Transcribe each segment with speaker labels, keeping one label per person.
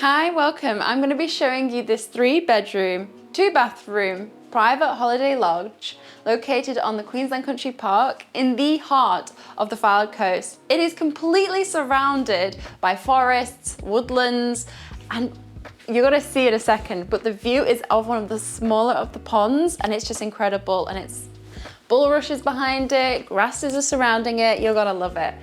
Speaker 1: Hi, welcome. I'm going to be showing you this 3-bedroom, 2-bathroom private holiday lodge located on the Queensland Country Park in the heart of the Fylde Coast. It is completely surrounded by forests, woodlands, and you're going to see in a second, but the view is of one of the smaller of the ponds and it's just incredible, and it's bulrushes behind it, grasses are surrounding it, you're going to love it.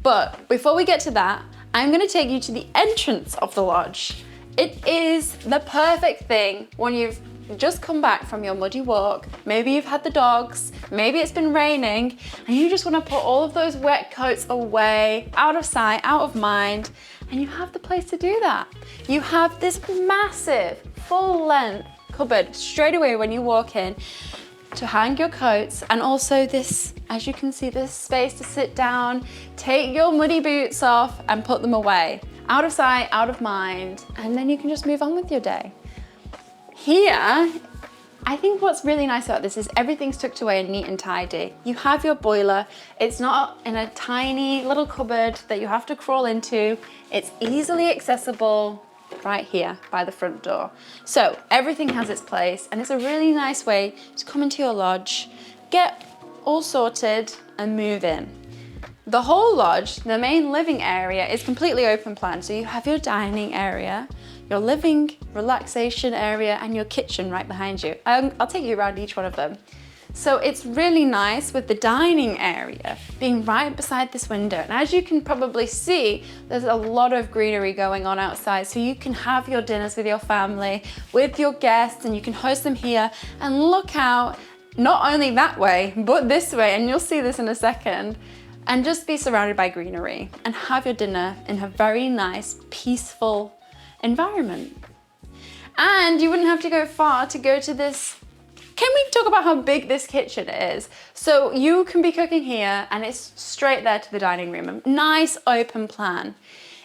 Speaker 1: But before we get to that, I'm going to take you to the entrance of the lodge. It is the perfect thing when you've just come back from your muddy walk, maybe you've had the dogs, maybe it's been raining, and you just want to put all of those wet coats away, out of sight, out of mind, and you have the place to do that. You have this massive, full-length cupboard straight away when you walk in to hang your coats, and also this, as you can see, this space to sit down, take your muddy boots off and put them away. Out of sight, out of mind, and then you can just move on with your day. Here, I think what's really nice about this is everything's tucked away and neat and tidy. You have your boiler. It's not in a tiny little cupboard that you have to crawl into. It's easily accessible right here by the front door. So everything has its place, and it's a really nice way to come into your lodge, get all sorted and move in. The whole lodge, the main living area, is completely open plan. So you have your dining area, your living relaxation area, and your kitchen right behind you. I'll take you around each one of them. So it's really nice with the dining area being right beside this window. And as you can probably see, there's a lot of greenery going on outside. So you can have your dinners with your family, with your guests, and you can host them here and look out, not only that way, but this way. And you'll see this in a second. And just be surrounded by greenery and have your dinner in a very nice, peaceful environment. And you wouldn't have to go far to go to this. Can we talk about how big this kitchen is? So you can be cooking here and it's straight there to the dining room. A nice open plan.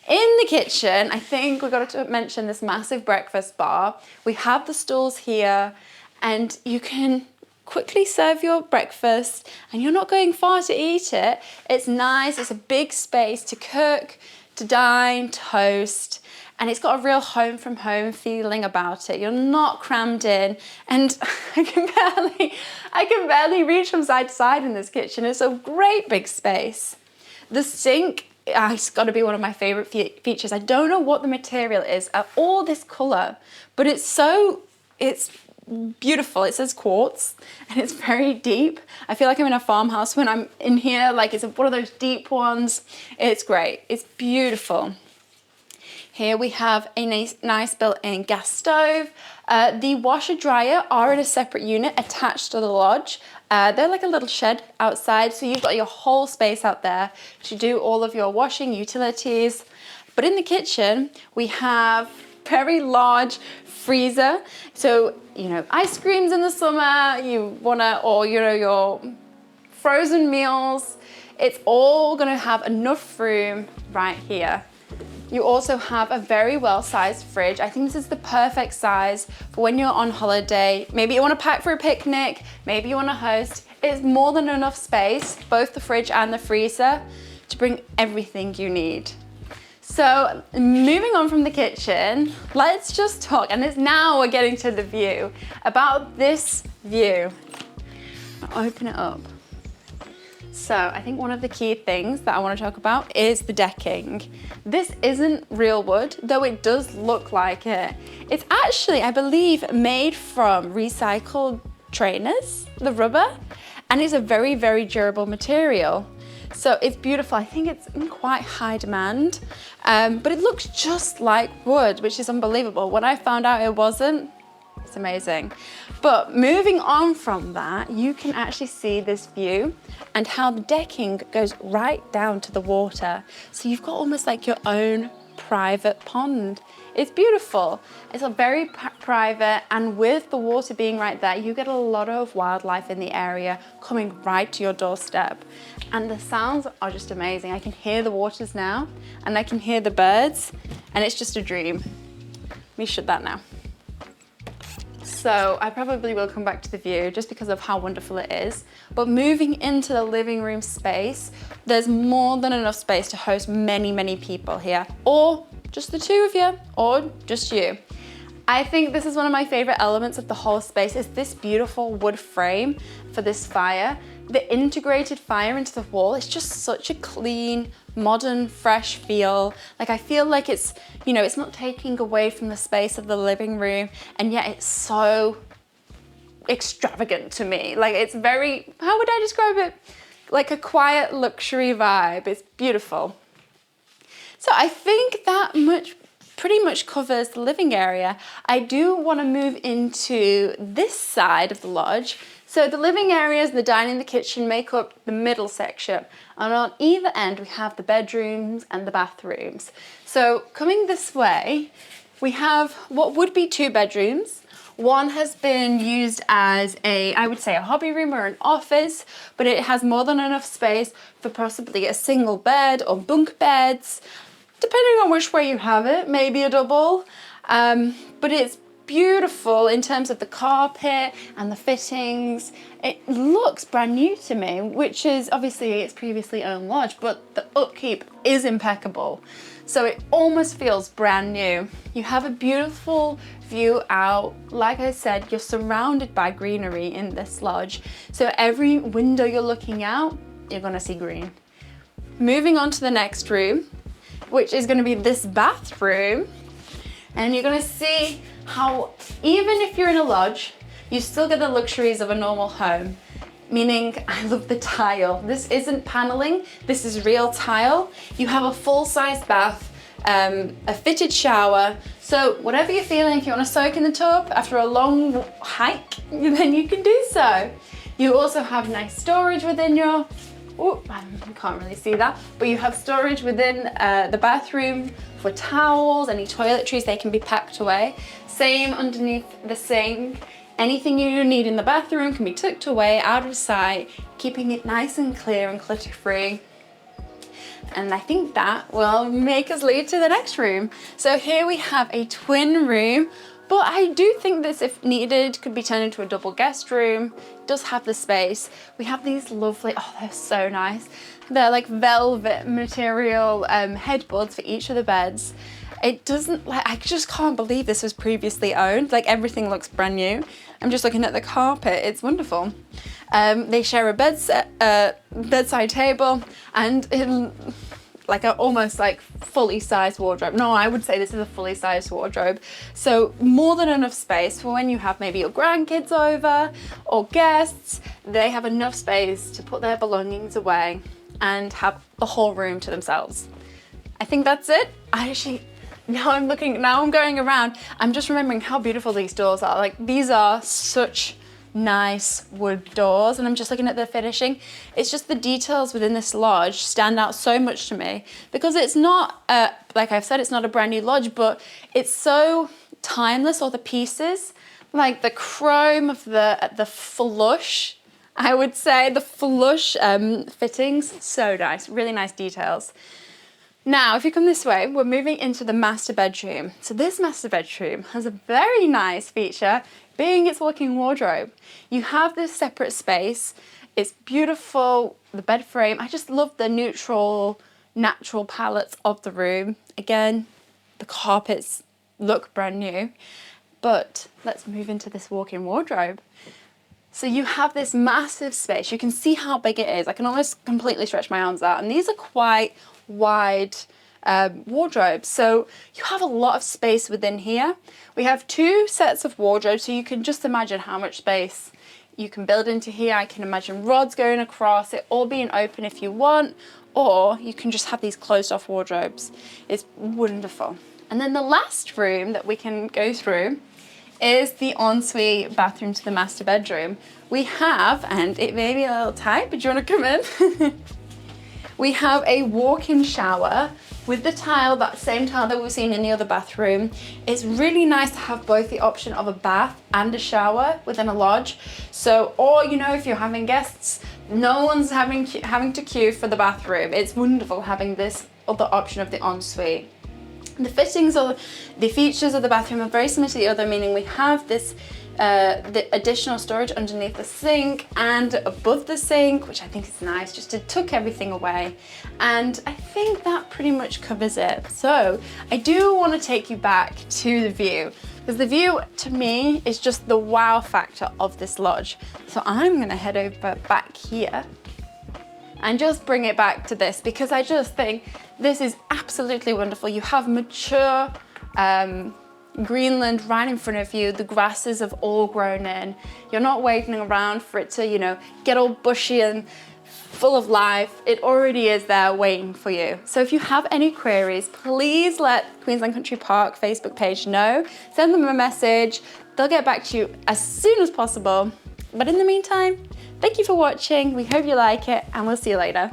Speaker 1: In the kitchen, I think we've got to mention this massive breakfast bar. We have the stools here and you can quickly serve your breakfast and you're not going far to eat it. It's nice, it's a big space to cook, to dine, to host. And it's got a real home from home feeling about it. You're not crammed in, and I can barely reach from side to side in this kitchen. It's a great big space. The sink, it's got to be one of my favorite features. I don't know what the material is at all, this color, but it's beautiful. It says quartz and it's very deep. I feel like I'm in a farmhouse when I'm in here, like it's one of those deep ones. It's great. It's beautiful. Here we have a nice built-in gas stove. The washer dryer are in a separate unit attached to the lodge. They're like a little shed outside, so you've got your whole space out there to do all of your washing utilities. But in the kitchen, we have very large freezer. So, ice creams in the summer, or your frozen meals. It's all gonna have enough room right here. You also have a very well-sized fridge. I think this is the perfect size for when you're on holiday. Maybe you want to pack for a picnic, maybe you want to host. It's more than enough space, both the fridge and the freezer, to bring everything you need. So moving on from the kitchen, let's just talk, and now we're getting to the view, about this view. I'll open it up. So I think one of the key things that I want to talk about is the decking. This isn't real wood, though it does look like it. It's actually, I believe, made from recycled trainers, the rubber, and it's a very, very durable material. So it's beautiful. I think it's in quite high demand, but it looks just like wood, which is unbelievable. When I found out it wasn't, it's amazing. But moving on from that, you can actually see this view and how the decking goes right down to the water. So you've got almost like your own private pond. It's beautiful. It's a very private, and with the water being right there, you get a lot of wildlife in the area coming right to your doorstep. And the sounds are just amazing. I can hear the waters now, and I can hear the birds, and it's just a dream. Let me shut that now. So I probably will come back to the view just because of how wonderful it is. But moving into the living room space, there's more than enough space to host many, many people here, or just the two of you or just you. I think this is one of my favorite elements of the whole space is this beautiful wood frame for this fire. The integrated fire into the wall is just such a clean, modern, fresh feel. Like I feel like it's, you know, it's not taking away from the space of the living room, and yet it's so extravagant to me. Like it's very, how would I describe it? Like a quiet luxury vibe. It's beautiful. So I think that pretty much covers the living area. I do want to move into this side of the lodge. So the living areas, the dining, the kitchen make up the middle section. And on either end, we have the bedrooms and the bathrooms. So coming this way, we have what would be two bedrooms. One has been used as I would say a hobby room or an office, but it has more than enough space for possibly a single bed or bunk beds, depending on which way you have it, maybe a double. But it's beautiful in terms of the carpet and the fittings. It looks brand new to me, which is obviously its previously owned lodge, but the upkeep is impeccable. So it almost feels brand new. You have a beautiful view out. Like I said, you're surrounded by greenery in this lodge. So every window you're looking out, you're gonna see green. Moving on to the next room, which is gonna be this bathroom. And you're gonna see how even if you're in a lodge, you still get the luxuries of a normal home. Meaning, I love the tile. This isn't paneling, this is real tile. You have a full-size bath, a fitted shower. So whatever you're feeling, if you want to soak in the tub after a long hike, then you can do so. You also have nice storage within your, oh, I can't really see that, but you have storage within the bathroom for towels, any toiletries, they can be packed away. Same underneath the sink. Anything you need in the bathroom can be tucked away out of sight, keeping it nice and clear and clutter-free. And I think that will make us lead to the next room. So here we have a twin room, but I do think this, if needed, could be turned into a double guest room. It does have the space. We have these lovely, oh, they're so nice. They're like velvet material headboards for each of the beds. It doesn't, like, I just can't believe this was previously owned. Like everything looks brand new. I'm just looking at the carpet, it's wonderful. They share a bedside table and like a almost like fully sized wardrobe. No, I would say this is a fully sized wardrobe. So more than enough space for when you have maybe your grandkids over or guests. They have enough space to put their belongings away and have the whole room to themselves. I think that's it. Now I'm going around, I'm just remembering how beautiful these doors are. Like these are such nice wood doors, and I'm just looking at the finishing. It's just the details within this lodge stand out so much to me because it's not, like I've said, it's not a brand new lodge, but it's so timeless. All the pieces, like the chrome of the flush, I would say, the flush fittings, so nice, really nice details. Now, if you come this way, we're moving into the master bedroom. So this master bedroom has a very nice feature, being its walk-in wardrobe. You have this separate space. It's beautiful, the bed frame. I just love the neutral, natural palettes of the room. Again, the carpets look brand new. But let's move into this walk-in wardrobe. So you have this massive space. You can see how big it is. I can almost completely stretch my arms out. And these are quite wide wardrobes, so you have a lot of space within here. We have two sets of wardrobes, so you can just imagine how much space you can build into here. I can imagine rods going across it, all being open if you want, or you can just have these closed off wardrobes. It's wonderful. And then the last room that we can go through is the ensuite bathroom to the master bedroom. We have, and it may be a little tight, but do you want to come in? We have a walk-in shower with the tile, that same tile that we've seen in the other bathroom. It's really nice to have both the option of a bath and a shower within a lodge. So, or you know, if you're having guests, no one's having to queue for the bathroom. It's wonderful having this other option of the ensuite. The fittings or the features of the bathroom are very similar to the other, meaning we have this the additional storage underneath the sink and above the sink, which I think is nice just to tuck everything away. And I think that pretty much covers it. So I do want to take you back to the view, because the view to me is just the wow factor of this lodge. So I'm going to head over back here and just bring it back to this, because I just think this is absolutely wonderful. You have mature Greenland right in front of you. The grasses have all grown in. You're not waiting around for it to, you know, get all bushy and full of life. It already is there waiting for you. So if you have any queries, please let Queensland Country Park Facebook page know. Send them a message. They'll get back to you as soon as possible. But in the meantime, thank you for watching. We hope you like it, and we'll see you later.